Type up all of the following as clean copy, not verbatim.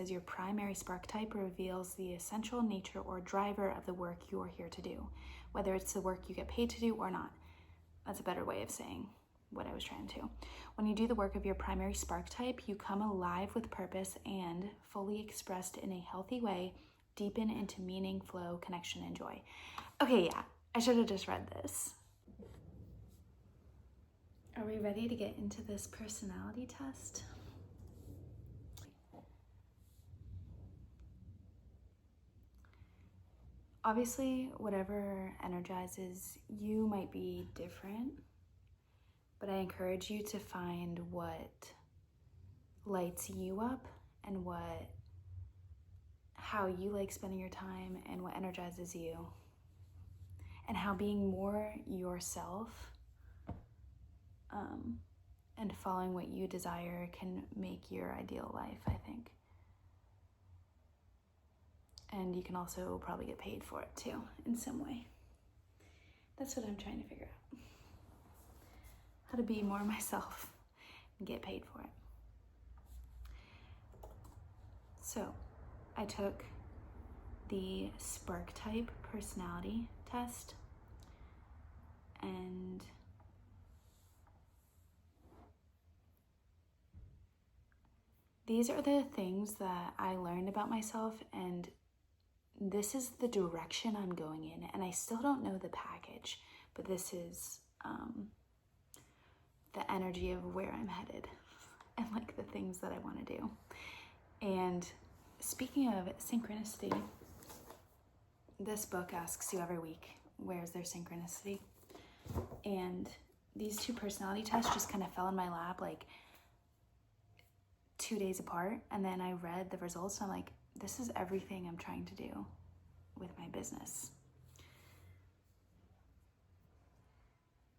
As your primary spark type reveals the essential nature or driver of the work you are here to do, whether it's the work you get paid to do or not. That's a better way of saying what I was trying to. When you do the work of your primary spark type, you come alive with purpose and, fully expressed in a healthy way, deepen into meaning, flow, connection, and joy. Okay, yeah, I should have just read this. Are we ready to get into this personality test? Obviously, whatever energizes you might be different, but I encourage you to find what lights you up and how you like spending your time and what energizes you, and how being more yourself and following what you desire can make your ideal life, I think. And you can also probably get paid for it too, in some way. That's what I'm trying to figure out. How to be more myself and get paid for it. So, I took the Sparktype personality test, and these are the things that I learned about myself, and this is the direction I'm going in, and I still don't know the package, but this is the energy of where I'm headed and like the things that I want to do. And speaking of synchronicity, this book asks you every week, where's their synchronicity? And these two personality tests just kind of fell in my lap like 2 days apart, and then I read the results and I'm like, this is everything I'm trying to do with my business.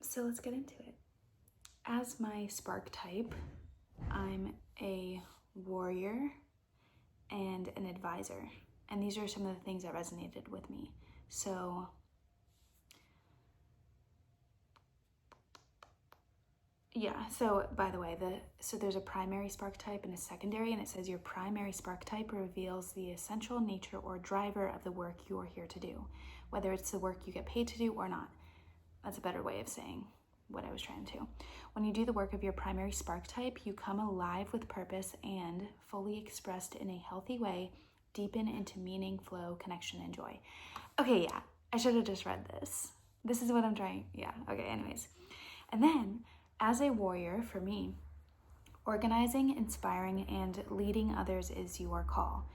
So let's get into it. As my spark type, I'm a warrior and an advisor, and these are some of the things that resonated with me. So yeah, so by the way, there's a primary spark type and a secondary, and it says your primary spark type reveals the essential nature or driver of the work you are here to do, whether it's the work you get paid to do or not. That's a better way of saying what I was trying to. When you do the work of your primary spark type, you come alive with purpose and, fully expressed in a healthy way, deepen into meaning, flow, connection, and joy. Okay, yeah, I should have just read this. This is what I'm trying, yeah, okay, anyways. And then, as a warrior, for me, organizing, inspiring, and leading others is your call.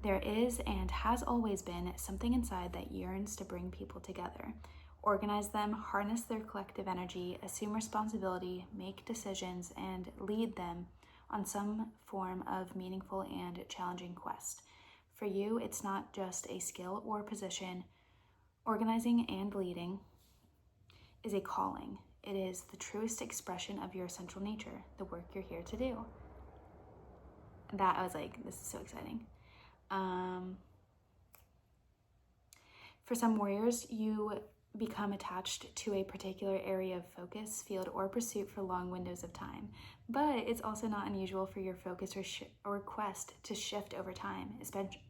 There is and has always been something inside that yearns to bring people together, organize them, harness their collective energy, assume responsibility, make decisions, and lead them on some form of meaningful and challenging quest. For you, it's not just a skill or position. Organizing and leading is a calling. It is the truest expression of your essential nature, the work you're here to do. That I was like, this is so exciting. For some warriors, you become attached to a particular area of focus, field, or pursuit for long windows of time. But it's also not unusual for your focus or quest to shift over time,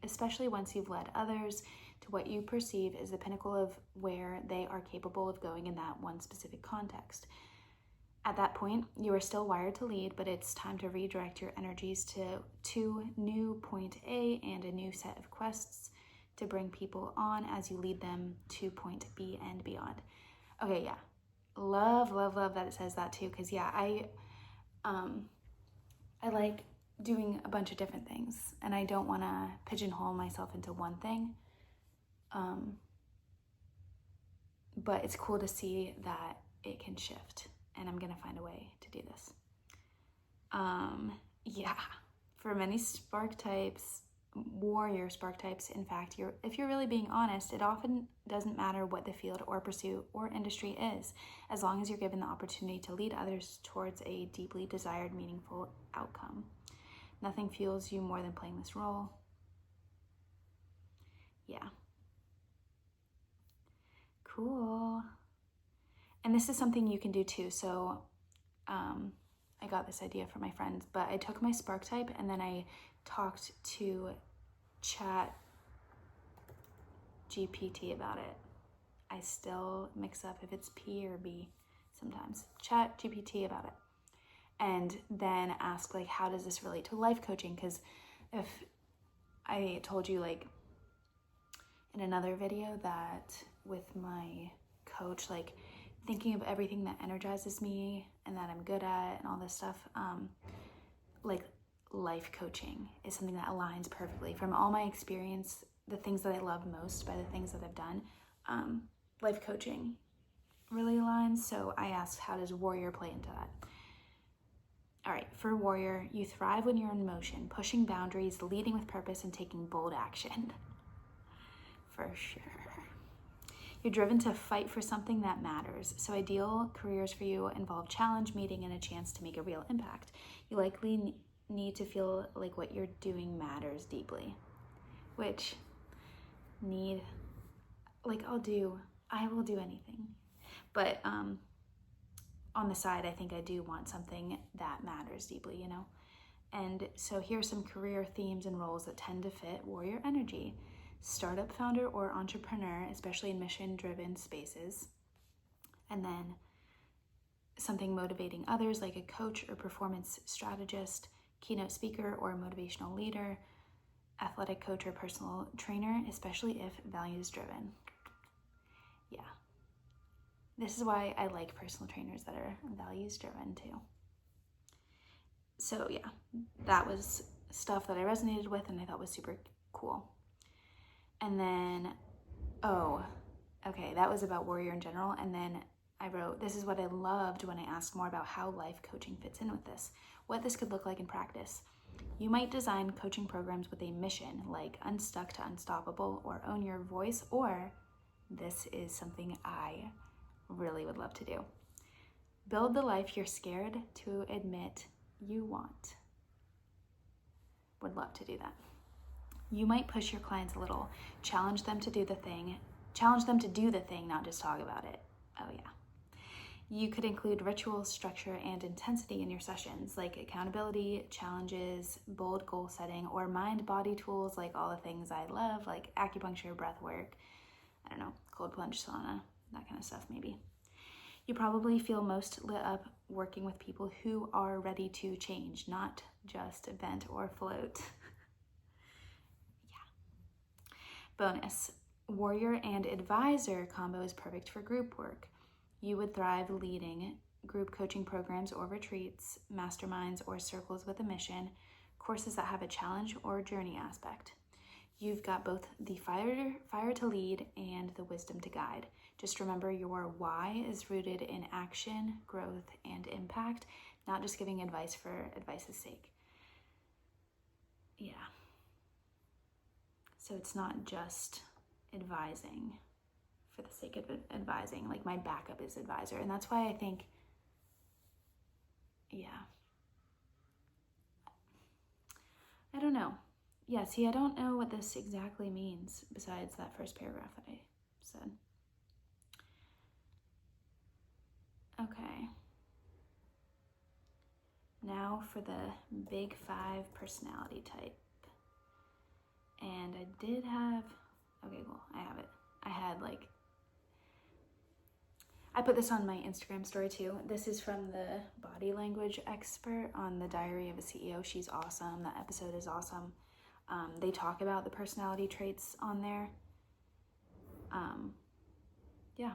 especially once you've led others to what you perceive as the pinnacle of where they are capable of going in that one specific context. At that point, you are still wired to lead, but it's time to redirect your energies to new point A and a new set of quests to bring people on as you lead them to point B and beyond. Okay, yeah. Love that it says that too, because yeah, I like doing a bunch of different things, and I don't want to pigeonhole myself into one thing. But it's cool to see that it can shift, and I'm gonna find a way to do this. Yeah, for many spark types, warrior spark types, in fact, if you're really being honest, it often doesn't matter what the field or pursuit or industry is, as long as you're given the opportunity to lead others towards a deeply desired, meaningful outcome. Nothing fuels you more than playing this role. Yeah. Cool. And this is something you can do too. So I got this idea from my friends, but I took my spark type and then I talked to ChatGPT about it. I still mix up if it's P or B sometimes. ChatGPT about it. And then ask, like, how does this relate to life coaching? Because if I told you, like, in another video that with my coach, like, thinking of everything that energizes me and that I'm good at and all this stuff, like, life coaching is something that aligns perfectly. From all my experience, the things that I love most by the things that I've done, life coaching really aligns. So I asked, how does warrior play into that? All right, for warrior, you thrive when you're in motion, pushing boundaries, leading with purpose, and taking bold action. For sure. You're driven to fight for something that matters. So ideal careers for you involve challenge, meeting, and a chance to make a real impact. You likely need to feel like what you're doing matters deeply, which I will do anything. But on the side, I think I do want something that matters deeply, you know? And so here's some career themes and roles that tend to fit warrior energy. Startup founder or entrepreneur, especially in mission-driven spaces. And then something motivating others, like a coach or performance strategist, keynote speaker or motivational leader, athletic coach or personal trainer, especially if values-driven. Yeah. This is why I like personal trainers that are values-driven too. So yeah, that was stuff that I resonated with and I thought was super cool. And then, that was about warrior in general. And then I wrote, this is what I loved when I asked more about how life coaching fits in with this, what this could look like in practice. You might design coaching programs with a mission, like Unstuck to Unstoppable or Own Your Voice, or this is something I really would love to do. Build the life you're scared to admit you want. Would love to do that. You might push your clients a little, challenge them to do the thing, not just talk about it. Oh yeah. You could include ritual structure and intensity in your sessions, like accountability, challenges, bold goal setting, or mind-body tools, like all the things I love, like acupuncture, breath work, I don't know, cold plunge sauna, that kind of stuff maybe. You probably feel most lit up working with people who are ready to change, not just vent or float. Bonus, warrior and advisor combo is perfect for group work. You would thrive leading group coaching programs or retreats, masterminds or circles with a mission, courses that have a challenge or journey aspect. You've got both the fire to lead and the wisdom to guide. Just remember your why is rooted in action, growth, and impact, not just giving advice for advice's sake. Yeah. So it's not just advising for the sake of advising. Like my backup is advisor. And that's why I think, I don't know. Yeah, see, I don't know what this exactly means besides that first paragraph that I said. Okay. Now for the big 5 personality type. And I did have, okay, well, I have it. I put this on my Instagram story too. This is from the body language expert on the Diary of a CEO. She's awesome. That episode is awesome. They talk about the personality traits on there. Yeah.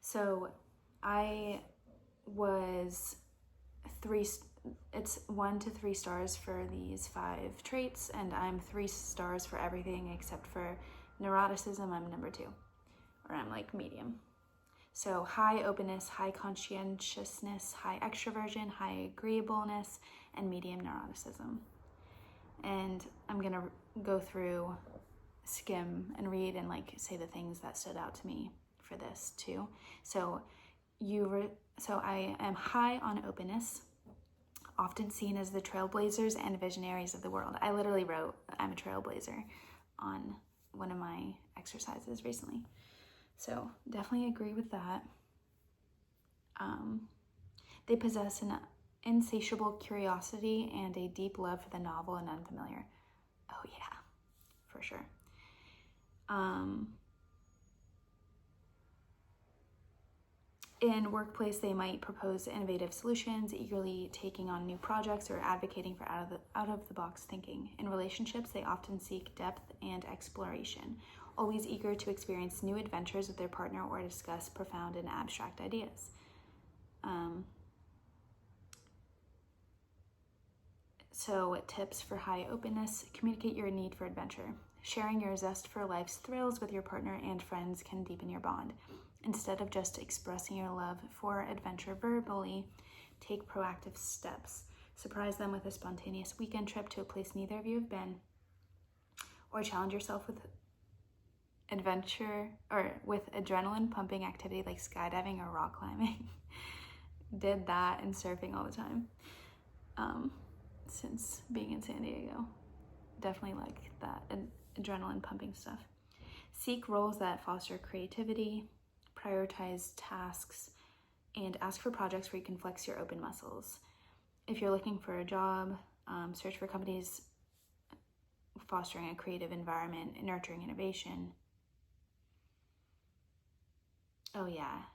So I was it's 1 to 3 stars for these 5 traits, and I'm 3 stars for everything except for neuroticism. I'm number 2, or I'm like medium. So high openness, high conscientiousness, high extroversion, high agreeableness, and medium neuroticism. And I'm gonna go through, skim, and read and like say the things that stood out to me for this too. So I am high on openness, often seen as the trailblazers and visionaries of the world. I literally wrote, I'm a trailblazer on one of my exercises recently. So definitely agree with that. They possess an insatiable curiosity, and a deep love for the novel and unfamiliar. Oh yeah, for sure. In workplace, they might propose innovative solutions, eagerly taking on new projects or advocating for out of the box thinking. In relationships, they often seek depth and exploration, always eager to experience new adventures with their partner or discuss profound and abstract ideas. So tips for high openness: communicate your need for adventure. Sharing your zest for life's thrills with your partner and friends can deepen your bond. Instead of just expressing your love for adventure verbally, take proactive steps. Surprise them with a spontaneous weekend trip to a place neither of you have been, or challenge yourself with adventure or with adrenaline pumping activity like skydiving or rock climbing. Did that and surfing all the time since being in San Diego. Definitely like that adrenaline pumping stuff. Seek roles that foster creativity, prioritize tasks, and ask for projects where you can flex your open muscles. If you're looking for a job, search for companies fostering a creative environment, nurturing innovation. Oh yeah,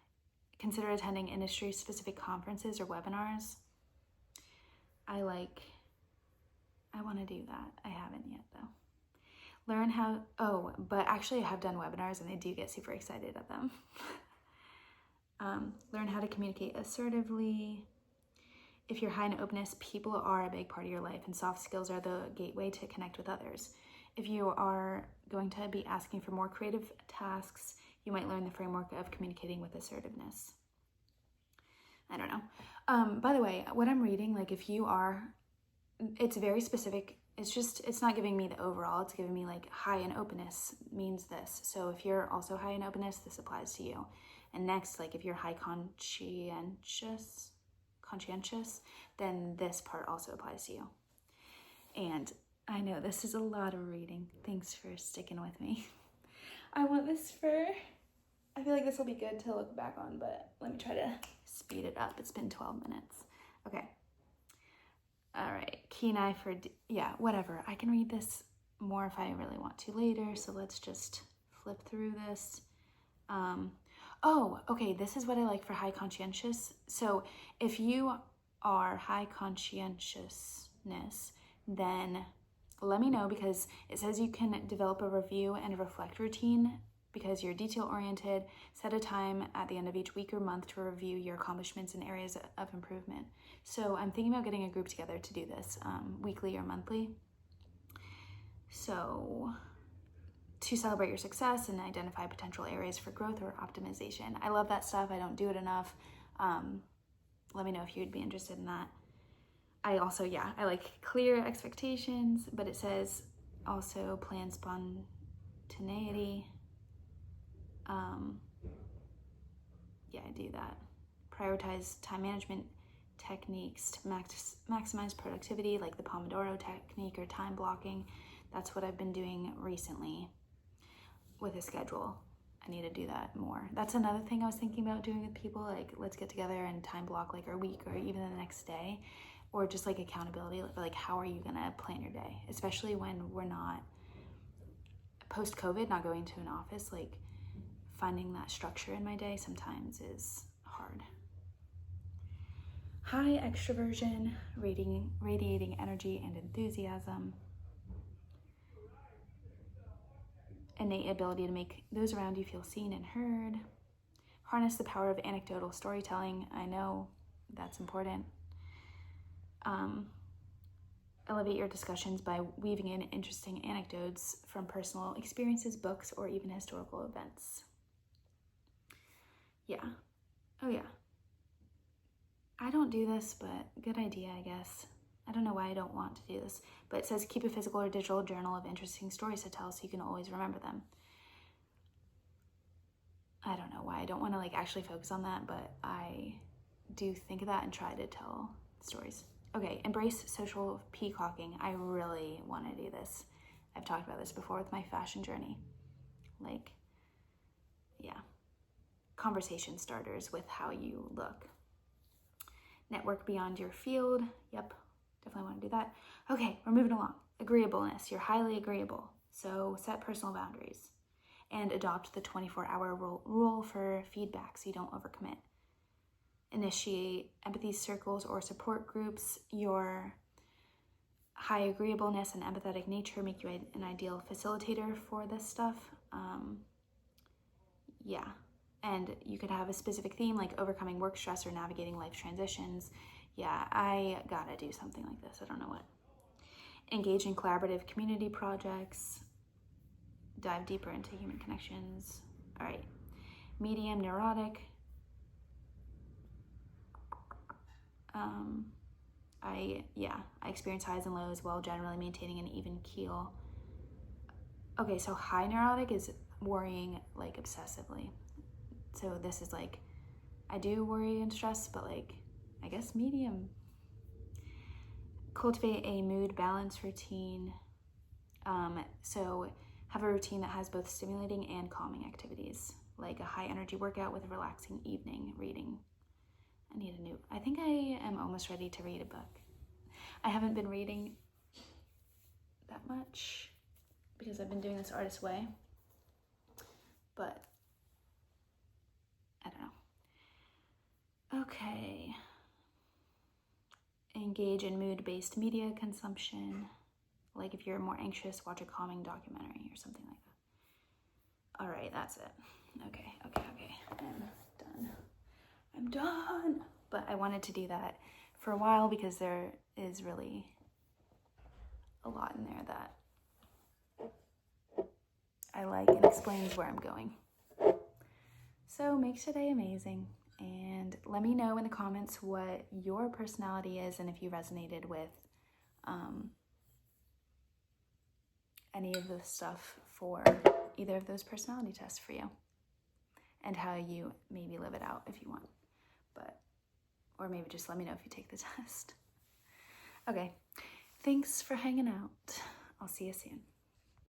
consider attending industry-specific conferences or webinars. I want to do that. I haven't yet though. Learn how, but actually I have done webinars and I do get super excited at them. Learn how to communicate assertively. If you're high in openness, people are a big part of your life, and soft skills are the gateway to connect with others. If you are going to be asking for more creative tasks, you might learn the framework of communicating with assertiveness. I don't know. By the way, what I'm reading, like if you are, it's very specific. It's not giving me the overall, it's giving me like high in openness means this. So if you're also high in openness, this applies to you. And next, like if you're high conscientious, then this part also applies to you. And I know this is a lot of reading. Thanks for sticking with me. I feel like this will be good to look back on, but let me try to speed it up. It's been 12 minutes. Okay. All right, keen eye for, whatever. I can read this more if I really want to later, so let's just flip through this. Okay, this is what I like for high conscientious. So if you are high conscientiousness, then let me know, because it says you can develop a review and reflect routine because you're detail-oriented. Set a time at the end of each week or month to review your accomplishments and areas of improvement. So I'm thinking about getting a group together to do this weekly or monthly. So to celebrate your success and identify potential areas for growth or optimization. I love that stuff. I don't do it enough. Let me know if you'd be interested in that. I also, I like clear expectations, but it says also plan spontaneity. I do that. Prioritize time management techniques to maximize productivity, like the Pomodoro technique or time blocking. That's what I've been doing recently with a schedule. I need to do that more. That's another thing I was thinking about doing with people, like let's get together and time block like our week or even the next day, or just like accountability, like how are you gonna plan your day, especially when we're not post-COVID, not going to an office. Like finding that structure in my day sometimes is hard. High extroversion, radiating energy and enthusiasm. Innate ability to make those around you feel seen and heard. Harness the power of anecdotal storytelling. I know that's important. Elevate your discussions by weaving in interesting anecdotes from personal experiences, books, or even historical events. Yeah. Oh yeah. I don't do this, but good idea, I guess. I don't know why I don't want to do this, but it says keep a physical or digital journal of interesting stories to tell so you can always remember them. I don't know why I don't want to like actually focus on that, but I do think of that and try to tell stories. Okay, embrace social peacocking. I really want to do this. I've talked about this before with my fashion journey. Like, conversation starters with how you look. Network beyond your field. Yep, definitely want to do that. Okay, we're moving along. Agreeableness. You're highly agreeable. So set personal boundaries and adopt the 24-hour rule for feedback so you don't overcommit. Initiate empathy circles or support groups. Your high agreeableness and empathetic nature make you an ideal facilitator for this stuff. Yeah. And you could have a specific theme like overcoming work stress or navigating life transitions. Yeah, I gotta do something like this. I don't know what. Engage in collaborative community projects. Dive deeper into human connections. All right. Medium neurotic. I experience highs and lows while generally maintaining an even keel. Okay, so high neurotic is worrying like obsessively. So this is like, I do worry and stress, but like, I guess medium. Cultivate a mood balance routine. So have a routine that has both stimulating and calming activities, like a high energy workout with a relaxing evening reading. I think I am almost ready to read a book. I haven't been reading that much because I've been doing this artist way, but I don't know. Okay. Engage in mood-based media consumption. Like if you're more anxious, watch a calming documentary or something like that. All right, that's it. Okay. I'm done. But I wanted to do that for a while because there is really a lot in there that I like and explains where I'm going. So make today amazing. And let me know in the comments what your personality is and if you resonated with any of the stuff for either of those personality tests for you and how you maybe live it out if you want. Or maybe just let me know if you take the test. Okay, thanks for hanging out. I'll see you soon.